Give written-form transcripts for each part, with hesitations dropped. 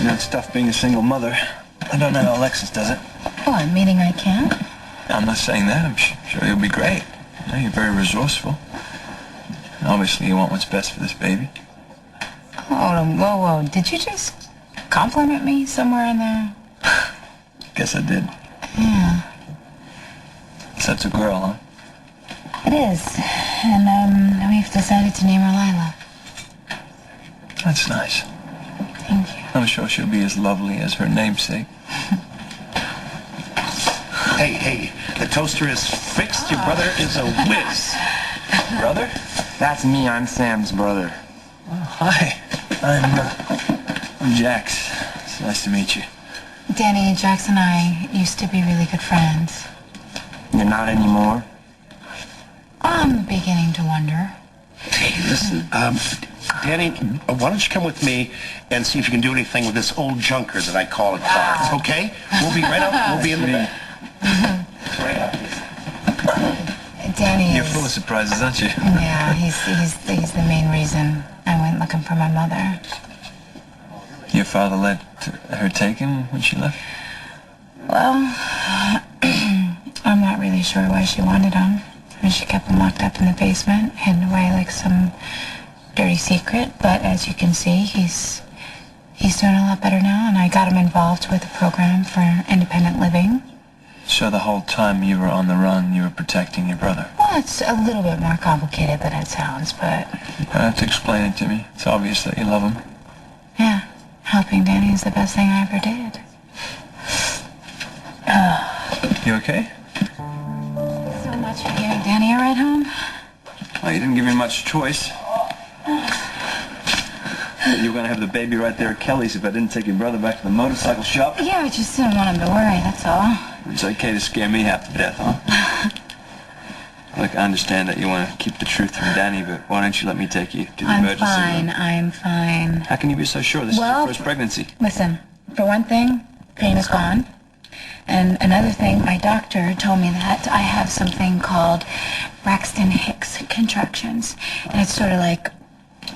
You know, it's tough being a single mother. I don't know how Alexis does it. Oh, meaning I can't? I'm not saying that. I'm sure you'll be great. You know, you're very resourceful. And obviously, you want what's best for this baby. Oh, whoa. Did you just compliment me somewhere in there? Guess I did. Yeah. So that's a girl, huh? It is. And, we've decided to name her Lila. That's nice. Thank you. I'm sure she'll be as lovely as her namesake. Hey, the toaster is fixed. Your brother is a whiz. Brother? That's me. I'm Sam's brother. Oh, hi. I'm Jax. It's nice to meet you. Danny, Jax and I used to be really good friends. You're not anymore? I'm beginning to wonder. Hey, listen, Danny, why don't you come with me and see if you can do anything with this old junker that I call at cards, okay? We'll be right up. We'll be in the back. Right up. Danny You're full of surprises, aren't you? Yeah, he's the main reason I went looking for my mother. Your father let her take him when she left? Well, I'm not really sure why she wanted him. And she kept him locked up in the basement, hidden away like some dirty secret. But as you can see, he's doing a lot better now, and I got him involved with a program for independent living. So the whole time you were on the run, you were protecting your brother? Well, it's a little bit more complicated than it sounds, but... You have to explain it to me. It's obvious that you love him. Yeah, helping Danny is the best thing I ever did. You okay? So much for giving Danny a ride home. Well, you didn't give me much choice. You were going to have the baby right there at Kelly's if I didn't take your brother back to the motorcycle shop. Yeah, I just didn't want him to worry, that's all. It's okay to scare me half to death, huh? Look, I understand that you want to keep the truth from Danny, but why don't you let me take you to the emergency room? I'm fine. How can you be so sure? This is your first pregnancy. Listen, for one thing, pain is gone. And another thing, my doctor told me that I have something called Braxton Hicks contractions. And it's sort of like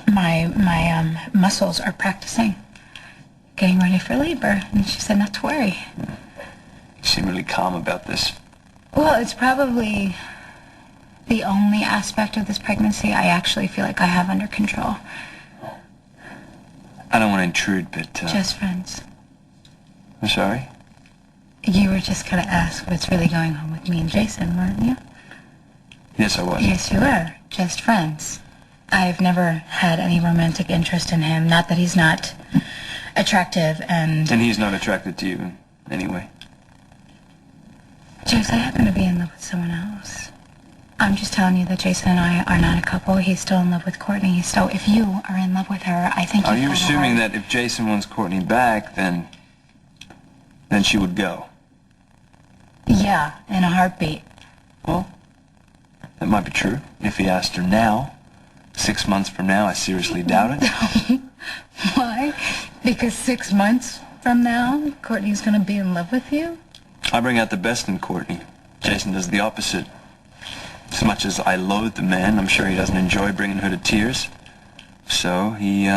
my muscles are practicing, getting ready for labor. And she said not to worry. You seem really calm about this. Well, it's probably the only aspect of this pregnancy I actually feel like I have under control. I don't want to intrude, but... Just friends. I'm sorry? You were just going to ask what's really going on with me and Jason, weren't you? Yes, I was. Yes, you were. Just friends. I've never had any romantic interest in him. Not that he's not attractive and... And he's not attracted to you, anyway. Jace, I happen to be in love with someone else. I'm just telling you that Jason and I are not a couple. He's still in love with Courtney. So if you are in love with her, I think Are you assuming that if Jason wants Courtney back, then she would go? Yeah, in a heartbeat. Well, that might be true. If he asked her now, 6 months from now, I seriously doubt it. Why? Because 6 months from now, Courtney's going to be in love with you? I bring out the best in Courtney. Jason does the opposite. As much as I loathe the man, I'm sure he doesn't enjoy bringing her to tears. So he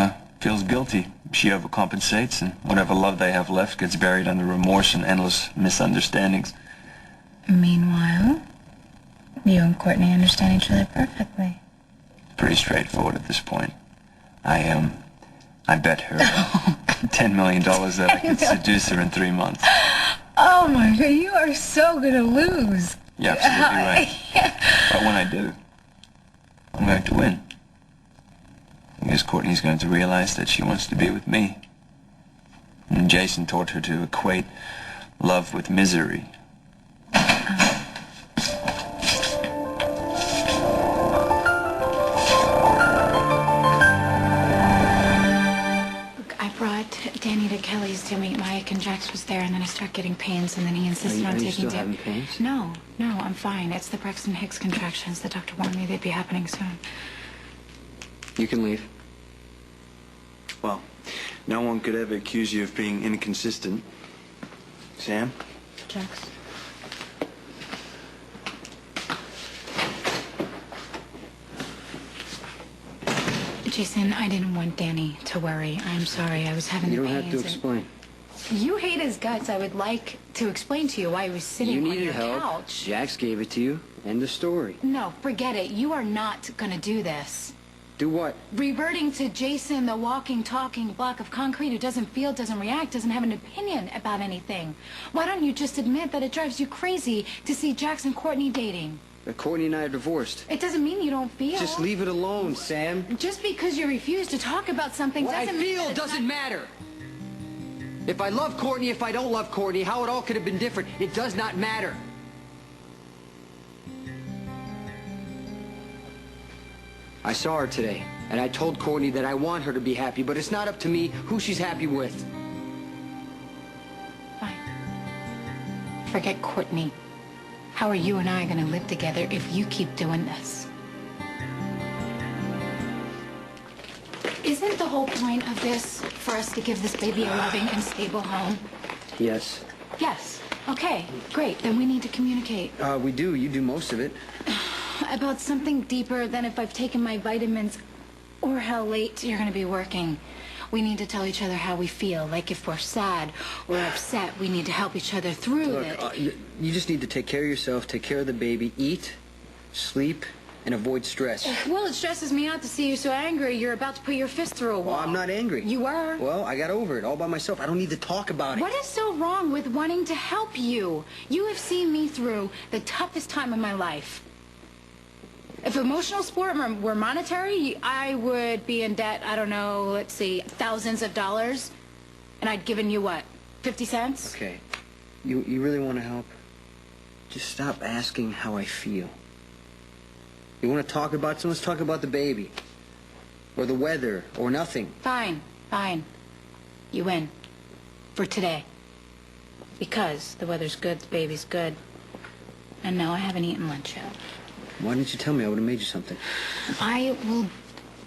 feels guilty. She overcompensates, and whatever love they have left gets buried under remorse and endless misunderstandings. Meanwhile, you and Courtney understand each other perfectly. Pretty straightforward at this point. I bet her $10 million that I could seduce her in 3 months. Oh my God, you are so gonna lose. You're absolutely right. But when I do, I'm going to win. Because Courtney's going to realize that she wants to be with me. And Jason taught her to equate love with misery. Look, I brought Danny to Kelly's to meet Mike, and Jax was there, and then I started getting pains, and then he insisted on taking... Are you still having pains? No, I'm fine. It's the Braxton Hicks contractions. The doctor warned me they'd be happening soon. You can leave. Well, no one could ever accuse you of being inconsistent. Sam? Jax. Jason, I didn't want Danny to worry. I'm sorry. I was having You the don't have pains to explain. You hate his guts. I would like to explain to you why he was sitting You on needed your help. couch. Jax gave it to you. End of story. No, forget it. You are not going to do this. Do what? Reverting to Jason, the walking, talking block of concrete who doesn't feel, doesn't react, doesn't have an opinion about anything. Why don't you just admit that it drives you crazy to see Jax and Courtney dating? Courtney and I are divorced. It doesn't mean you don't feel. Just leave it alone, Sam. Just because you refuse to talk about something What I doesn't mean feel that it's doesn't not... matter. If I love Courtney, if I don't love Courtney, how it all could have been different, it does not matter. I saw her today, and I told Courtney that I want her to be happy, but it's not up to me who she's happy with. Fine. Forget Courtney. How are you and I going to live together if you keep doing this? Isn't the whole point of this for us to give this baby a loving and stable home? Yes. Yes. Okay, great. Then we need to communicate. We do. You do most of it. About something deeper than if I've taken my vitamins or how late you're going to be working. We need to tell each other how we feel. Like if we're sad or upset, we need to help each other through it. Look, you just need to take care of yourself, take care of the baby, eat, sleep, and avoid stress. Well, it stresses me out to see you so angry. You're about to put your fist through a wall. Well, I'm not angry. You are. Well, I got over it all by myself. I don't need to talk about it. What is so wrong with wanting to help you? You have seen me through the toughest time of my life. If emotional support were monetary, I would be in debt, I don't know, let's see, thousands of dollars. And I'd given you what, 50 cents? Okay. You really want to help? Just stop asking how I feel. You want to talk about something? Let's talk about the baby. Or the weather. Or nothing. Fine, fine. You win. For today. Because the weather's good, the baby's good. And no, I haven't eaten lunch yet. Why didn't you tell me? I would have made you something. I will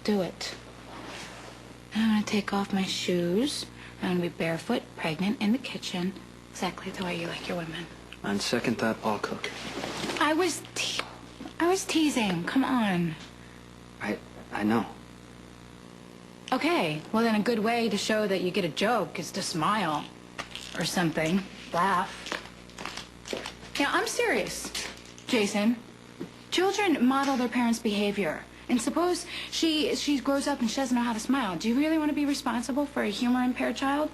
do it. I'm going to take off my shoes. I'm going to be barefoot, pregnant, in the kitchen. Exactly the way you like your women. On second thought, I'll cook. I was teasing. Come on. I know. Okay, well then a good way to show that you get a joke is to smile. Or something. Laugh. Yeah, I'm serious, Jason. Children model their parents' behavior. And suppose she grows up and she doesn't know how to smile. Do you really want to be responsible for a humor-impaired child?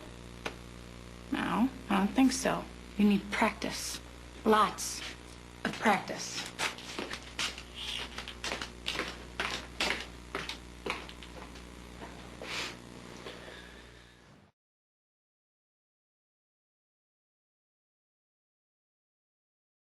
No, I don't think so. You need practice. Lots of practice.